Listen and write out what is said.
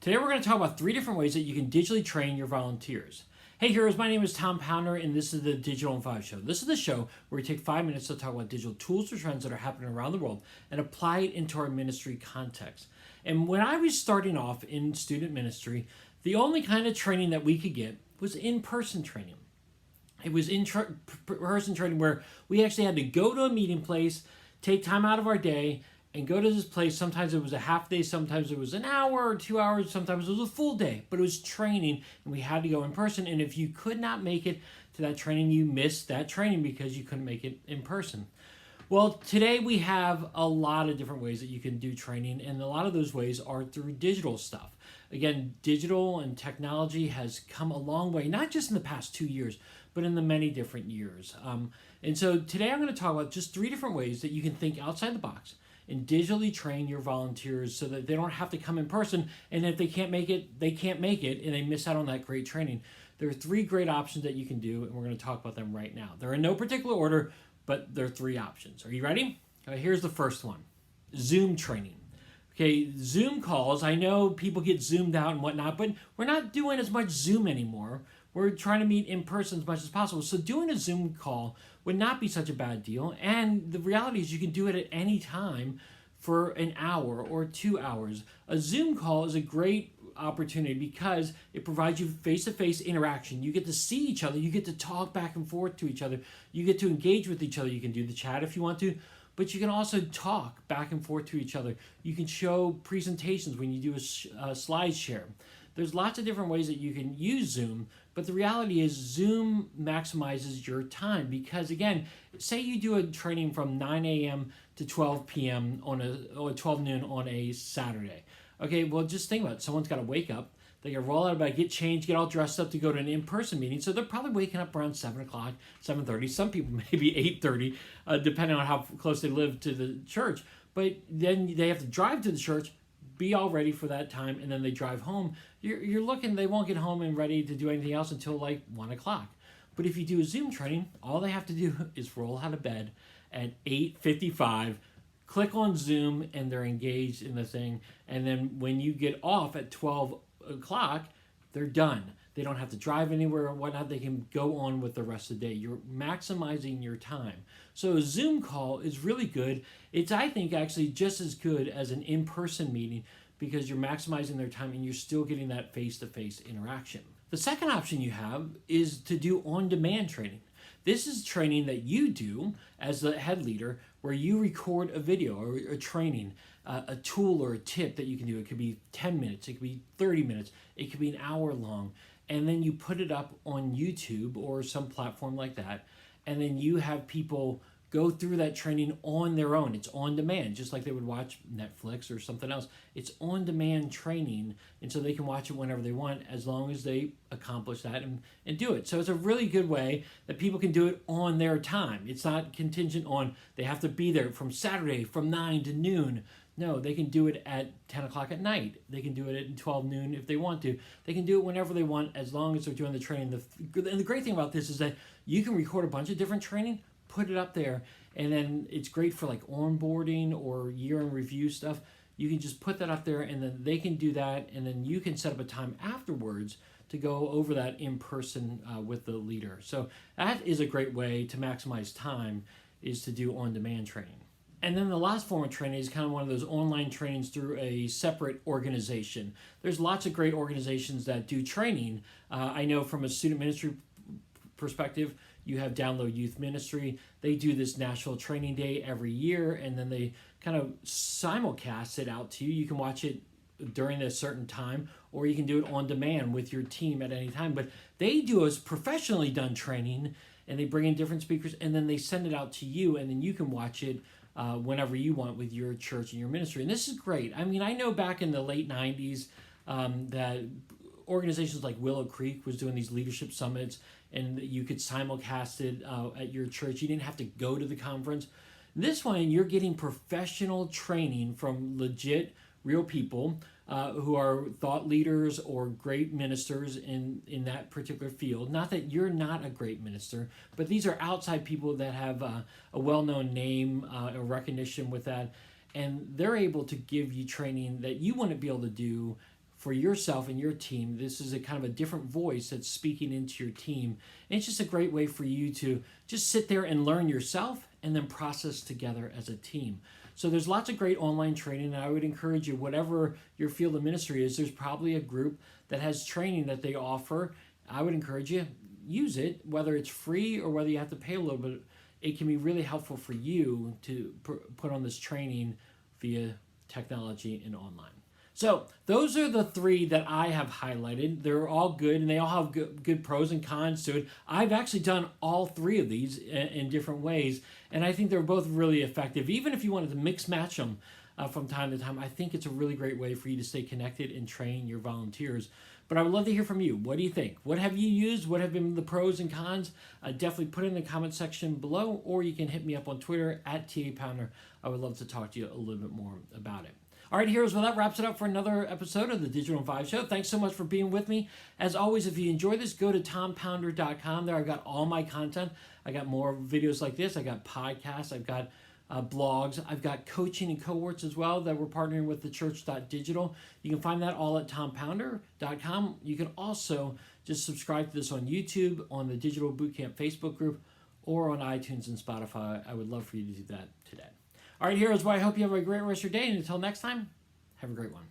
Today we're going to talk about 3 different ways that you can digitally train your volunteers. Hey heroes, my name is Tom Pounder and this is the Digital in 5 Show. This is the show where we take 5 minutes to talk about digital tools or trends that are happening around the world and apply it into our ministry context. And when I was starting off in student ministry, the only kind of training that we could get was in-person training. It was in-person training where we actually had to go to a meeting place, take time out of our day, and go to this place. Sometimes it was a half day, sometimes it was an hour or 2 hours, sometimes it was a full day, but it was training and we had to go in person. And if you could not make it to that training, you missed that training because you couldn't make it in person. Well, today we have a lot of different ways that you can do training, and a lot of those ways are through digital stuff. Again, digital and technology has come a long way, not just in the past 2 years, but in the many different years. And so today I'm going to talk about just 3 different ways that you can think outside the box and digitally train your volunteers so that they don't have to come in person, and if they can't make it, they can't make it, and they miss out on that great training. There are 3 great options that you can do, and we're going to talk about them right now. They're in no particular order, but there are 3 options. Are you ready? Here's the first one. Zoom training. Okay, Zoom calls, I know people get zoomed out and whatnot, but we're not doing as much Zoom anymore. We're trying to meet in person as much as possible. So doing a Zoom call would not be such a bad deal. And the reality is you can do it at any time for an hour or 2 hours. A Zoom call is a great opportunity because it provides you face-to-face interaction. You get to see each other. You get to talk back and forth to each other. You get to engage with each other. You can do the chat if you want to, but you can also talk back and forth to each other. You can show presentations when you do a slide share. There's lots of different ways that you can use Zoom, but the reality is Zoom maximizes your time because, again, say you do a training from 9 a.m. to 12 p.m. or 12 noon on a Saturday. Okay, well, just think about it. Someone's got to wake up. They got to roll out of bed, get changed, get all dressed up to go to an in-person meeting. So they're probably waking up around 7 o'clock, 7:30. Some people maybe 8:30, depending on how close they live to the church. But then they have to drive to the church, be all ready for that time, and then they drive home. You're looking, they won't get home and ready to do anything else until like 1 o'clock. But if you do a Zoom training, all they have to do is roll out of bed at 8:55, click on Zoom, and they're engaged in the thing. And then when you get off at 12 o'clock, they're done. They don't have to drive anywhere or whatnot. They can go on with the rest of the day. You're maximizing your time. So a Zoom call is really good. It's, I think, actually just as good as an in-person meeting because you're maximizing their time and you're still getting that face-to-face interaction. The second option you have is to do on-demand training. This is training that you do as the head leader where you record a video or a training, a tool or a tip that you can do. It could be 10 minutes, it could be 30 minutes, it could be an hour long, and then you put it up on YouTube or some platform like that, and then you have people go through that training on their own. It's on demand, just like they would watch Netflix or something else. It's on demand training, and so they can watch it whenever they want as long as they accomplish that and do it. So it's a really good way that people can do it on their time. It's not contingent on they have to be there from Saturday from 9 to noon. No, they can do it at 10 o'clock at night. They can do it at 12 noon if they want to. They can do it whenever they want as long as they're doing the training. And the great thing about this is that you can record a bunch of different training, put it up there, and then it's great for like onboarding or year in review stuff. You can just put that up there and then they can do that, and then you can set up a time afterwards to go over that in person with the leader. So that is a great way to maximize time, is to do on-demand training. And then the last form of training is kind of one of those online trainings through a separate organization. There's lots of great organizations that do training. I know from a student ministry perspective, you have Download Youth Ministry. They do this National Training Day every year, and then they kind of simulcast it out to you. You can watch it during a certain time, or you can do it on demand with your team at any time. But they do a professionally done training, and they bring in different speakers, and then they send it out to you, and then you can watch it whenever you want with your church and your ministry. And this is great. I mean, I know back in the late 90s that organizations like Willow Creek was doing these leadership summits, and you could simulcast it at your church. You didn't have to go to the conference. This one, you're getting professional training from legit, real people who are thought leaders or great ministers in that particular field. Not that you're not a great minister, but these are outside people that have a well-known name, a recognition with that, and they're able to give you training that you wouldn't be able to do for yourself and your team. This is a kind of a different voice that's speaking into your team. And it's just a great way for you to just sit there and learn yourself and then process together as a team. So there's lots of great online training, and I would encourage you, whatever your field of ministry is, there's probably a group that has training that they offer. I would encourage you, use it, whether it's free or whether you have to pay a little bit. It can be really helpful for you to put on this training via technology and online. So those are the three that I have highlighted. They're all good, and they all have good pros and cons to it. I've actually done all three of these in different ways, and I think they're both really effective. Even if you wanted to mix match them from time to time, I think it's a really great way for you to stay connected and train your volunteers. But I would love to hear from you. What do you think? What have you used? What have been the pros and cons? Definitely put it in the comment section below, or you can hit me up on Twitter at @TAPounder. I would love to talk to you a little bit more about it. All right, heroes, well, that wraps it up for another episode of the Digital in 5 Show. Thanks so much for being with me. As always, if you enjoy this, go to tompounder.com. There I've got all my content. I got more videos like this. I got podcasts. I've got blogs. I've got coaching and cohorts as well that we're partnering with the church.digital. You can find that all at tompounder.com. You can also just subscribe to this on YouTube, on the Digital Bootcamp Facebook group, or on iTunes and Spotify. I would love for you to do that today. All right, heroes, well, I hope you have a great rest of your day, and until next time, have a great one.